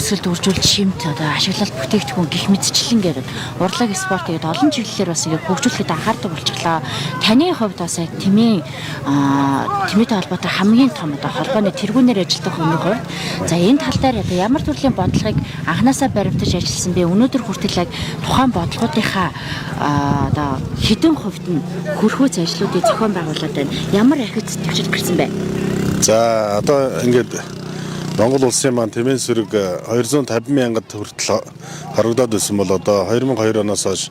өсгөл дүүржүүлж шимт одоо ашиглал бүтээгдэхүүн гих мэдчлэн гэдэг урлаг спорт гэдэг олон чиглэлээр бас ингэ хөгжүүлэхэд анхаардаг болчихлоо. Таны хувьд бас яг тэмээтэй холбоотой хамгийн том одоо холбооны тэргүүнээр ажилладаг хүний хувьд за энэ тал дээр одоо ямар төрлийн бодлогыг анханасаа баримтаж ажилласан бэ? Өнөөдөр хүртэл яг тухайн бодлогуудынхаа одоо хэдэн хувьд нь хөрхөөц ажлуудыг зохион байгуулад байна. Ямар ахиц төвчд гэрсэн бэ? За одоо ингээд Монгол улсын маань тэмээн сөрөг 250 мянгад хүртэл хорогдоод байсан бол одоо 2002 оноос хойш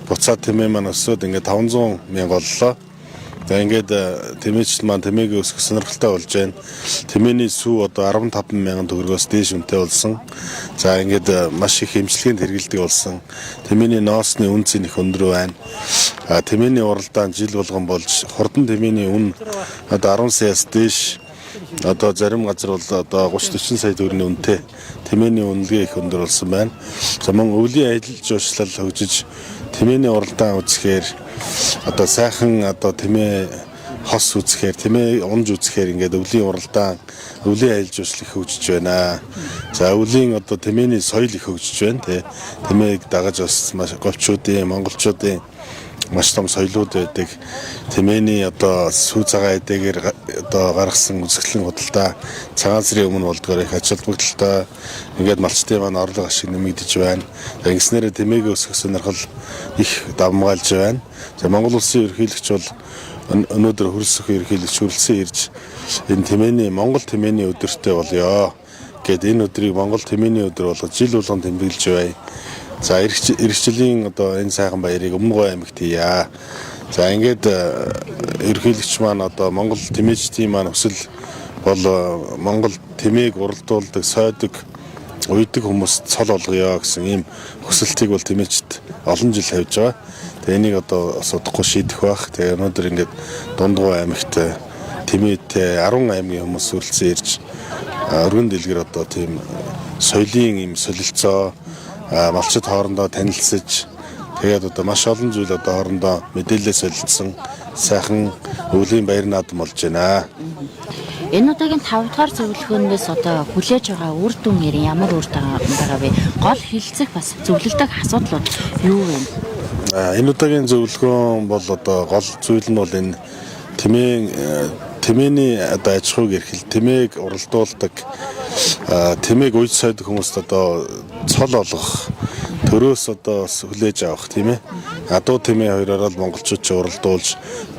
буцаад тэмээн маань өсөөд ингээд 500 мянга боллоо. За ингээд тэмээчд маань тэмээгээ өсгөх сонирхолтой болж байна. Тэмээний сүү одоо 15 мянган төгрөгөөс дээш үнэтэй болсон. За ингээд маш их эмчилгээнд хэрэгэлдэг болсон. Тэмээний ноосны үнцийн их өндөр байна. Тэмээний уралдаан жил болгон болж хурдан тэмээний үн одоо 10 саяас дээш одоо зарим газар бол одоо 30-40 сая төгрөгийн үнэтэй тэмээний үнэлгээ их өндөр болсон байна. За мөн өвлийн аялал жуулчлал хөгжиж тэмээний уралдаан үзэхээр одоо сайхан одоо тэмээ хос үзэхээр тэмээ унж үзэхээр ингээд өвлийн уралдаан өвлийн аялал жуулчлал их хөгжиж байна. За өвлийн одоо тэмээний соёл их хөгжиж байна. Тэмээг дагаж бас маш говьчуудын монголчуудын маш том соёлууд байдаг. Тэмээний одоо сүү цагаан эдгээр одоо гаргасан үзэсгэлэн худалдаа цагаан сарын өмнө болдгоор их ач холбогдолтой ингээд малчтын маань орлого ашиг нэмэгдэж байна. Ингэснээр тэмээгээ өсгөх сонирхол их давмгаалж байна. За Монгол улсын ерөнхийлөгч бол өнөөдөр хөрөлсөх ерөнхийлөгч хүрэлцэн ирж энэ тэмээний Монгол тэмээний өдөртөө болёо гэд энэ өдрийг Монгол тэмээний өдөр болгож жил болгон тэмдэглэж байна. За эрхчлэлийн одоо энэ сайхан баярыг Өмнөгов аймагт хийя. За ингээд ерөнхийлөгч маань одоо Монгол тэмээчдийн маань хүсэл бол Монгол тэмээг уралдуулдаг, сойдог, уйдаг хүмүүст цол олгоё гэсэн ийм хүсэлтийг бол тэмээчд олон жил тавьж байгаа. Тэгээ энийг одоо судахгүй шийдэх байх. Тэгээ өнөөдөр ингээд Дундгов аймагт тэмээтэй 10 аймгийн хүмүүс хүрэлцэн ирж өргөн дэлгэр одоо тийм соёлын ийм солилцоо малчид хоорондоо танилцж тэгээд одоо маш олон зүйл одоо хоорондоо мэдээлэл солилцсон сайхан өвлийн баяр наадам болж байна. Энэ удаагийн 5 дахь зөвлөгөөнөөс одоо хүлээж байгаа үр дүн ямар үр дүн байгаа вэ? Гол хилцэх бас зөвлөлдөг асуудлууд юу вэ? Энэ удаагийн зөвлөгөөн бол одоо гол зүйл нь бол энэ тэмээний одоо аж ахуйг эрхэл тэмээг уралдуулдаг тэмээг үйд сойдог хүмүүст одоо цол олгох төрөөс одоо хүлээж авах тийм ээ. Адуу тэмээ хоёроор л монголчууд ч уралдуулж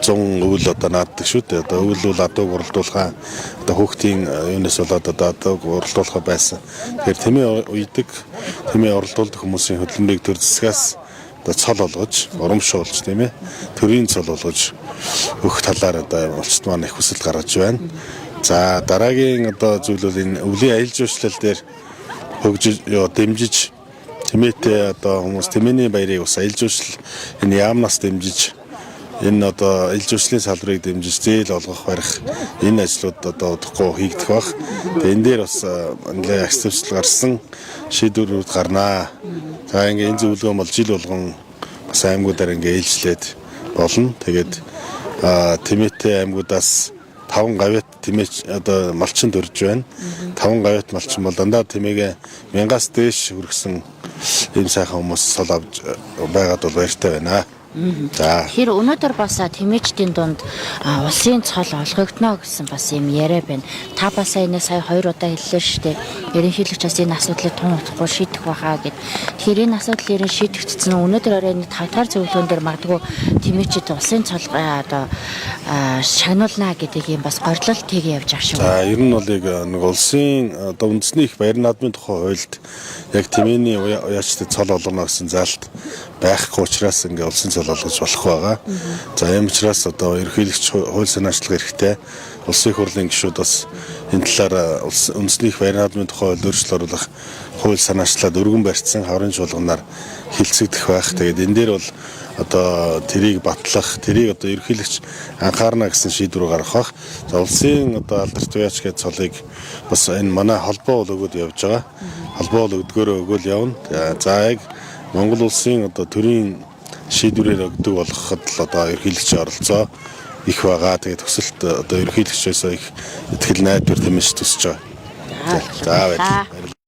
100 өвөл одоо нааддаг шүү дээ. Одоо өвөл бол адууг уралдуулахаа одоо хүүхдийн юунаас болоод одоо адууг уралдуулахаа байсан. Тэгэхээр тэмээ үйдэг тэмээ уралдуулдаг хүмүүсийн хөдөлмөрийг төр засгаас одоо цол олгож, урамшуулж тийм ээ. Төрийн цол олгож өгөх талаар одоо улсад маань их хүсэл гаргаж байна. За дараагийн одоо зүйл бол энэ өвлийн аялал жуулчлал дээр хөгжиж дэмжиж тэмээтэй одоо хүмүүс тэмээний баярыг бас аялал жуулчлал энэ яамнаас дэмжиж энэ одоо аялал жуулчлалын салбарыг дэмжиж зээл олгох барих энэ ажлууд одоо удахгүй хийгдэх баг. Тэгээ энэ дээр бас нэлээд агц төвчлэл гарсан шийдвэрүүд гарнаа. За ингээ энэ зөвлөгөө бол жил болгон бас аймагуудаар ингээ ээлжлээд болно. Тэгээд тэмээтэй аймагуудаас 5 гавьяат тэмээч одоо малчин төрж байна. 5 гавьяат малчин бол дандаа тэмээгээ 1000-аас дээш хүргэсэн ийм сайхан хүмүүс сол авч байгаад бол баяртай байна. За. Тэгэхээр өнөөдөр бас тэмээчдийн дунд улсын цол олгогдно гэсэн бас юм яриа байна. Та бас энэ сая 2 удаа хэллээ шүү дээ. Ерөнхийлөгч бас энэ асуудлыг тун утгагүй шийдэх байхаа гэд. Тэгэхээр энэ асуудлыг шийдэгдсэн өнөөдөр оройн 5 дахь зөвлөгөөн дээр магадгүй тэмээчд улсын цол одоо шагнуулна гэдэг юм бас горилолт хийгээ явж байгаа шүү. За ер нь бол нэг улсын одоо үндэсний их баяр наадмын тухай хуульд яг тэмээний уяачтай цол олгоно гэсэн заалт байхгүй учраас ингээ улсын цол олгож болох байгаа. За ийм учраас одоо ерөнхийлөгч хууль санаачлах хэрэгтэй. Улсын их хурлын гишүүд бас энэ талаар үндэсний их баяр наадмын тухай өөрчлөлт оруулах хууль санаачлаад өргөн барьсан хаврын чуулганаар хилцэгдэх байх. Тэгээд энэ дээр бол одоо тэрийг батлах, тэрийг одоо ерөнхийлөгч анхаарна гэсэн шийдвэр гаргах бах. За улсын одоо алдарт уяач гэдэг цолыг бас энэ манай холбоо бол өгөөд явж байгаа. Холбоо бол өгдгөөрөө өгөөл явна. За яг Монгол улсын одоо төрийн шийдвэрээр өгдөг болгоход л одоо ерөнхийлөгчийн оролцоо их байгаа. Тэгээд төсөлт одоо ерөнхийлөгчөөсөө их ихтгэл найдвар тэмэж төсөж байгаа. За баярлалаа.